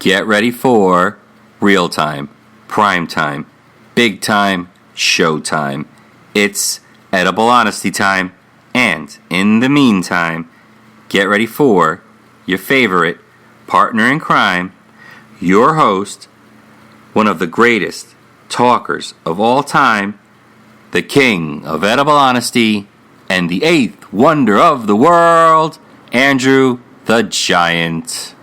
Get ready for real time, prime time, big time, show time. It's edible honesty time. And in the meantime, get ready for your favorite partner in crime, your host, one of the greatest talkers of all time, the king of edible honesty, and the eighth wonder of the world, Andrew the Giant.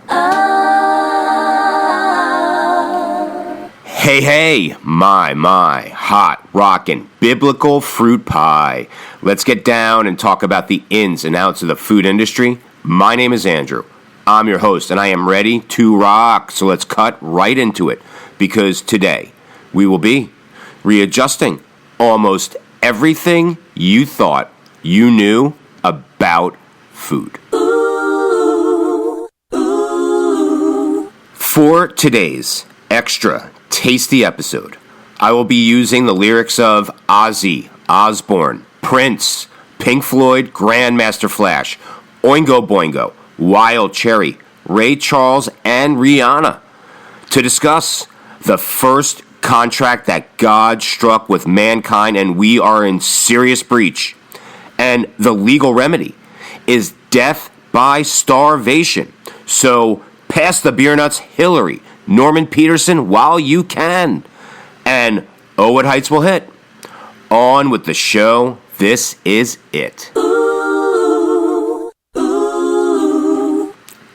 Hey, my, hot, rockin' biblical fruit pie. Let's get down and talk about the ins and outs of the food industry. My name is Andrew. I'm your host, and I am ready to rock. So let's cut right into it, because today we will be readjusting almost everything you thought you knew about food. For today's extra tasty episode, I will be using the lyrics of Ozzy Osbourne, Prince, Pink Floyd, Grandmaster Flash, Oingo Boingo, Wild Cherry, Ray Charles, and Rihanna to discuss the first contract that God struck with mankind, and we are in serious breach. And the legal remedy is death by starvation. So pass the beer nuts, Hillary, Norman Peterson, while you can. And oh, what heights will hit. On with the show. This is it.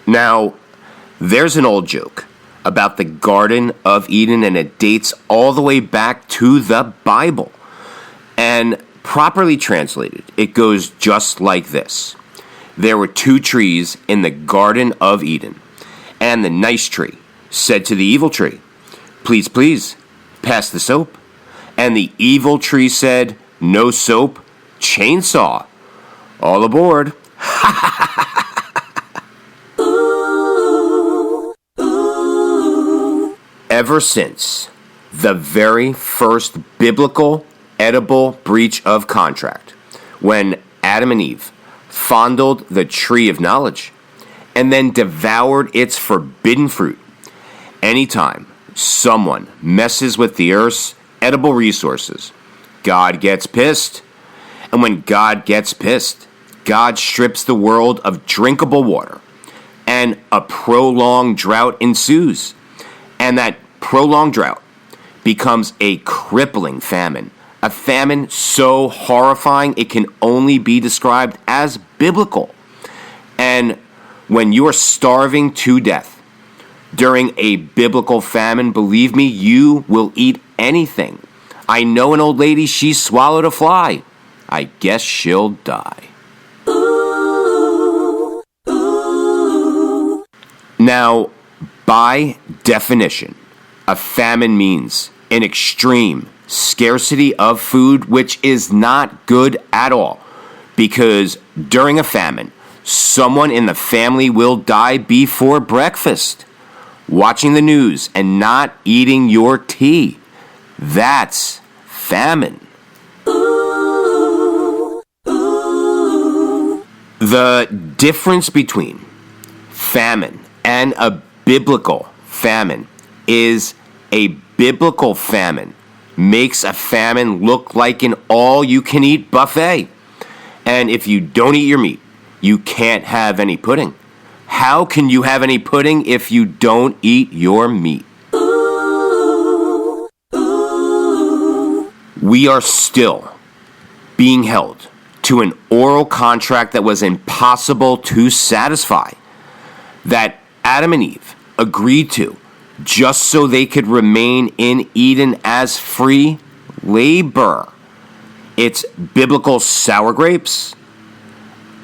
Now, there's an old joke about the Garden of Eden, and it dates all the way back to the Bible. And properly translated, it goes just like this. There were two trees in the Garden of Eden, and the nice tree said to the evil tree, "Please, please, pass the soap." And the evil tree said, "No soap, chainsaw. All aboard." Ever since the very first biblical edible breach of contract, when Adam and Eve fondled the tree of knowledge and then devoured its forbidden fruit, anytime someone messes with the earth's edible resources, God gets pissed. And when God gets pissed, God strips the world of drinkable water, and a prolonged drought ensues. And that prolonged drought becomes a crippling famine, a famine so horrifying it can only be described as biblical. And when you are starving to death during a biblical famine, believe me, you will eat anything. I know an old lady, she swallowed a fly. I guess she'll die. Now, by definition, a famine means an extreme scarcity of food, which is not good at all, because during a famine, someone in the family will die before breakfast. Watching the news and not eating your tea, that's famine. The difference between famine and a biblical famine is a biblical famine makes a famine look like an all-you-can-eat buffet. And if you don't eat your meat, you can't have any pudding. How can you have any pudding if you don't eat your meat? We are still being held to an oral contract that was impossible to satisfy, that Adam and Eve agreed to just so they could remain in Eden as free labor. It's biblical sour grapes,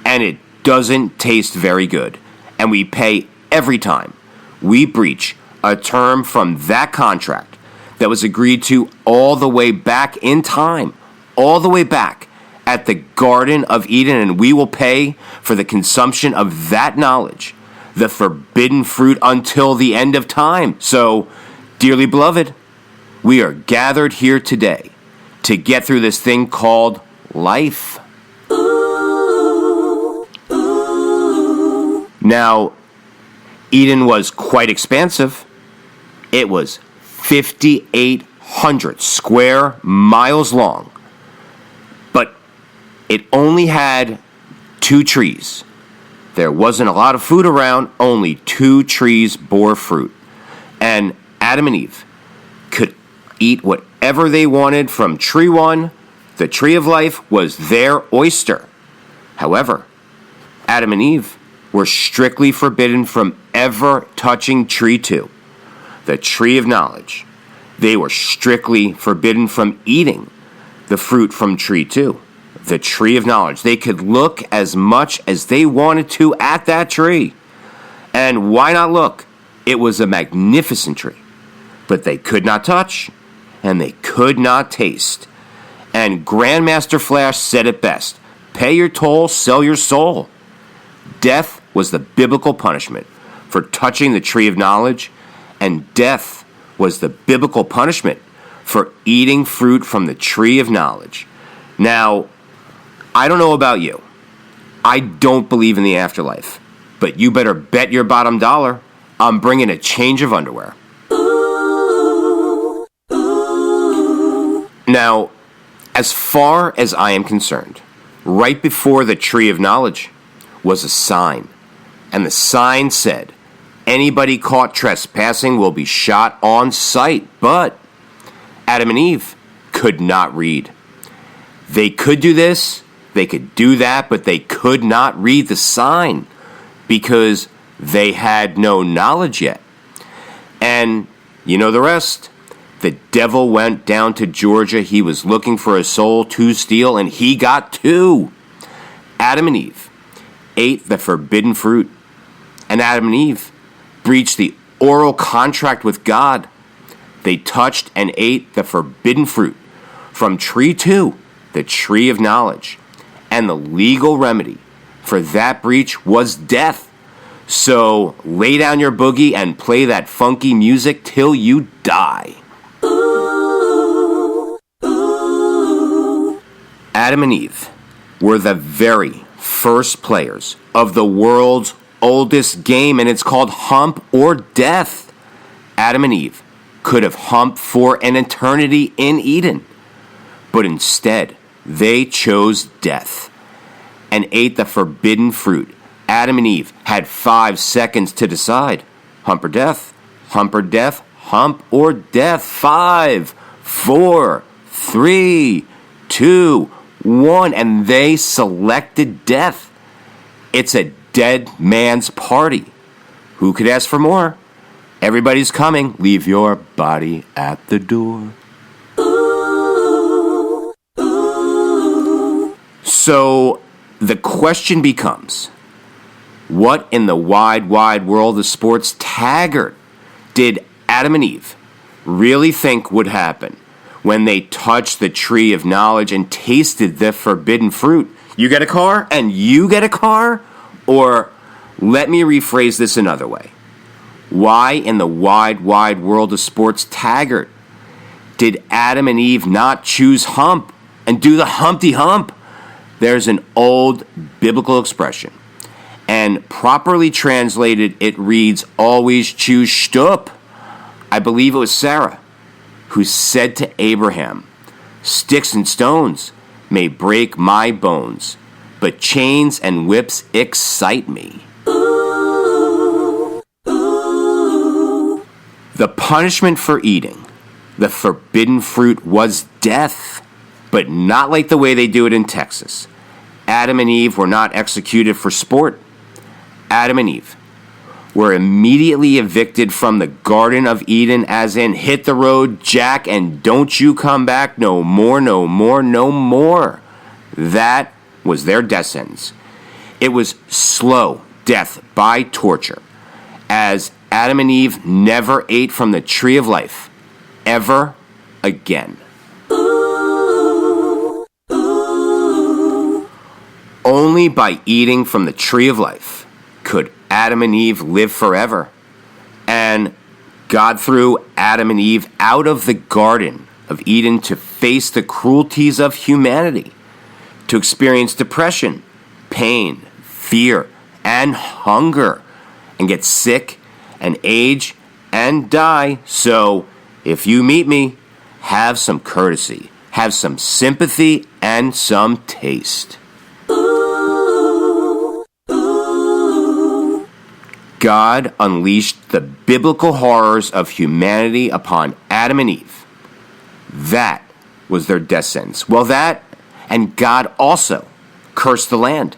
and it doesn't taste very good. And we pay every time we breach a term from that contract that was agreed to all the way back in time, all the way back at the Garden of Eden, and we will pay for the consumption of that knowledge, the forbidden fruit, until the end of time. So, dearly beloved, we are gathered here today to get through this thing called life. Now, Eden was quite expansive, It was 5,800 square miles long, but it only had 2 trees. There wasn't a lot of food around, only 2 trees bore fruit. And Adam and Eve could eat whatever they wanted from tree 1. The tree of life was their oyster. However, Adam and Eve were strictly forbidden from ever touching tree 2, the tree of knowledge. They were strictly forbidden from eating the fruit from tree 2, the tree of knowledge. They could look as much as they wanted to at that tree. And why not look? It was a magnificent tree. But they could not touch, and they could not taste. And Grandmaster Flash said it best: pay your toll, sell your soul. Death was the biblical punishment for touching the tree of knowledge, and death was the biblical punishment for eating fruit from the tree of knowledge. Now, I don't know about you. I don't believe in the afterlife, but you better bet your bottom dollar I'm bringing a change of underwear. Now, as far as I am concerned, right before the tree of knowledge was a sign. And the sign said, anybody caught trespassing will be shot on sight. But Adam and Eve could not read. They could do this, they could do that, but they could not read the sign because they had no knowledge yet. And you know the rest. The devil went down to Georgia. He was looking for a soul to steal, and he got 2. Adam and Eve ate the forbidden fruit, and Adam and Eve breached the oral contract with God. They touched and ate the forbidden fruit from tree 2, the tree of knowledge, and the legal remedy for that breach was death. So lay down your boogie and play that funky music till you die. Adam and Eve were the very first players of the world's oldest game, and it's called Hump or Death. Adam and Eve could have humped for an eternity in Eden, but instead they chose death and ate the forbidden fruit. Adam and Eve had 5 seconds to decide. Hump or death? Hump or death? Hump or death? 5, 4, 3, 2, 1, and they selected death. It's a dead man's party. Who could ask for more? Everybody's coming. Leave your body at the door. So the question becomes, what in the wide, wide world of sports taggart did Adam and Eve really think would happen when they touched the tree of knowledge and tasted the forbidden fruit? You get a car and you get a car? Or let me rephrase this another way. Why in the wide, wide world of sports taggart did Adam and Eve not choose hump and do the Humpty Hump? There's an old biblical expression, and properly translated, it reads, always choose shtup. I believe it was Sarah who said to Abraham, sticks and stones may break my bones, but chains and whips excite me. The punishment for eating the forbidden fruit was death, but not like the way they do it in Texas. Adam and Eve were not executed for sport. Adam and Eve were immediately evicted from the Garden of Eden, as in, hit the road, Jack, and don't you come back no more, no more, no more. That was their death sentence. It was slow death by torture, as Adam and Eve never ate from the tree of life ever again. Only by eating from the tree of life could Adam and Eve live forever. And God threw Adam and Eve out of the Garden of Eden to face the cruelties of humanity, to experience depression, pain, fear, and hunger, and get sick and age and die. So, if you meet me, have some courtesy, have some sympathy, and some taste. God unleashed the biblical horrors of humanity upon Adam and Eve. That was their death sentence. Well, that, and God also cursed the land.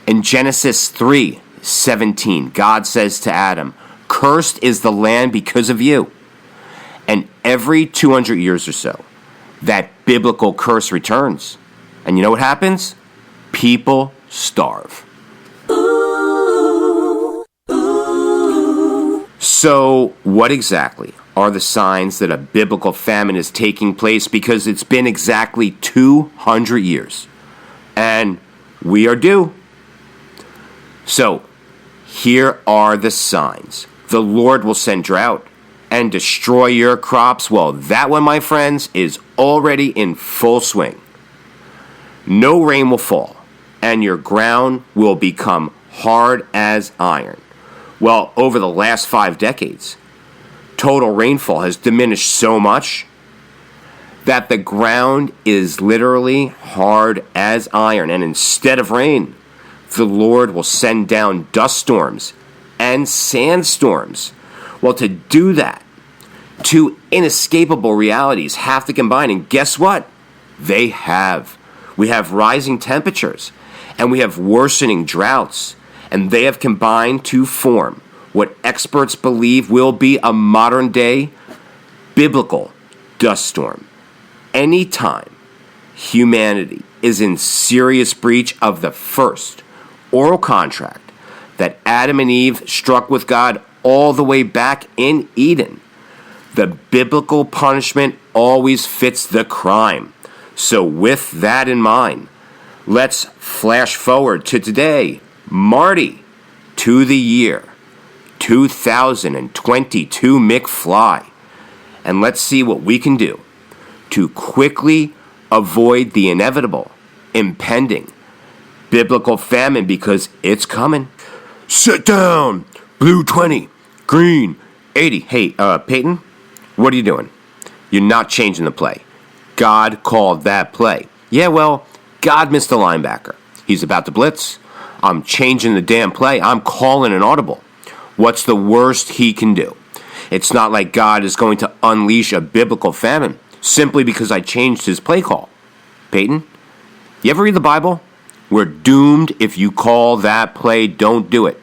In Genesis 3:17, God says to Adam, "Cursed is the land because of you." And every 200 years or so, that biblical curse returns. And you know what happens? People starve. So, what exactly are the signs that a biblical famine is taking place? Because it's been exactly 200 years. And we are due. So, here are the signs. The Lord will send drought and destroy your crops. Well, that one, my friends, is already in full swing. No rain will fall, and your ground will become hard as iron. Well, over the last 5 decades, total rainfall has diminished so much that the ground is literally hard as iron. And instead of rain, the Lord will send down dust storms and sandstorms. Well, to do that, 2 inescapable realities have to combine. And guess what? They have. We have rising temperatures, and we have worsening droughts. And they have combined to form what experts believe will be a modern-day biblical dust storm. Anytime humanity is in serious breach of the first oral contract that Adam and Eve struck with God all the way back in Eden, the biblical punishment always fits the crime. So with that in mind, let's flash forward to today, Marty, to the year 2022 McFly. And let's see what we can do to quickly avoid the inevitable, impending biblical famine, because it's coming. Sit down, blue 20, green 80. Hey, Peyton, what are you doing? You're not changing the play. God called that play. Yeah, well, God missed the linebacker. He's about to blitz. I'm changing the damn play. I'm calling an audible. What's the worst he can do? It's not like God is going to unleash a biblical famine simply because I changed his play call. Peyton, you ever read the Bible? We're doomed if you call that play, don't do it.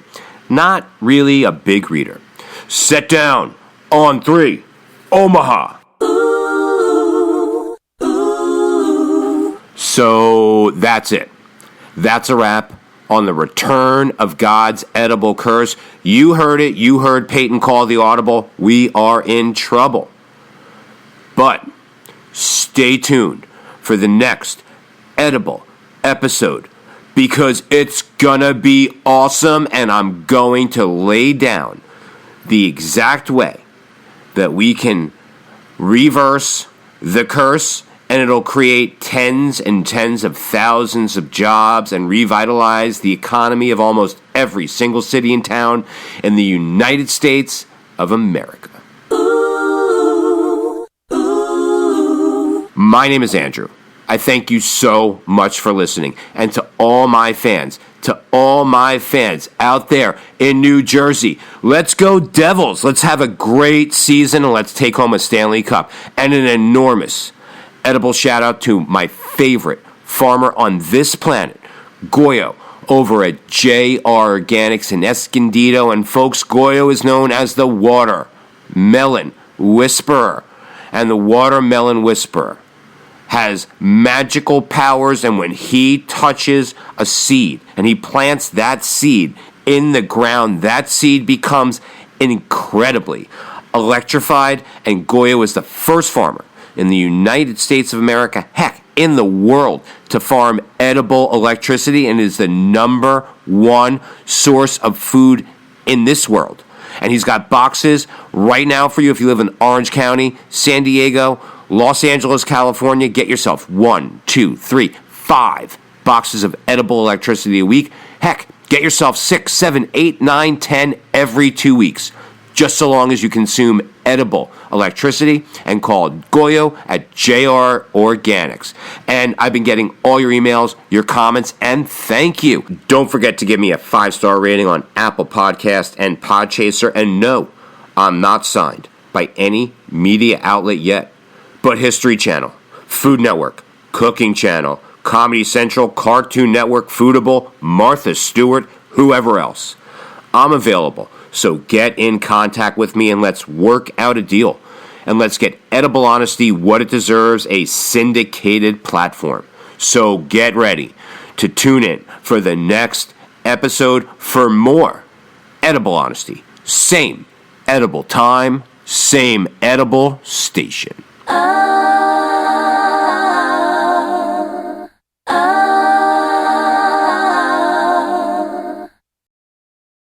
Not really a big reader. Sit down. On 3. Omaha. So that's it. That's a wrap on the return of God's edible curse. You heard it. You heard Peyton call the audible. We are in trouble. But stay tuned for the next edible episode, because it's gonna be awesome, and I'm going to lay down the exact way that we can reverse the curse, and it'll create tens and tens of thousands of jobs and revitalize the economy of almost every single city and town in the United States of America. My name is Andrew. I thank you so much for listening. And to all my fans out there in New Jersey, let's go Devils. Let's have a great season, and let's take home a Stanley Cup. And an enormous edible shout out to my favorite farmer on this planet, Goyo, over at JR Organics in Escondido. And folks, Goyo is known as the Watermelon Whisperer. And the Watermelon Whisperer has magical powers, and when he touches a seed and he plants that seed in the ground, that seed becomes incredibly electrified. And Goyo is the first farmer in the United States of America, heck, in the world, to farm edible electricity, and is the #1 source of food in this world. And he's got boxes right now for you if you live in Orange County, San Diego, Los Angeles, California. Get yourself 1, 2, 3, 5 boxes of edible electricity a week. Heck, get yourself 6, 7, 8, 9, 10 every 2 weeks. just so long as you consume edible electricity and call Goyo at JR Organics. And I've been getting all your emails, your comments, and thank you. Don't forget to give me a 5-star rating on Apple Podcast and Podchaser. And no, I'm not signed by any media outlet yet, but History Channel, Food Network, Cooking Channel, Comedy Central, Cartoon Network, Foodable, Martha Stewart, whoever else. I'm available, so get in contact with me and let's work out a deal. And let's get Edible Honesty what it deserves, a syndicated platform. So get ready to tune in for the next episode for more Edible Honesty. Same edible time, same edible station.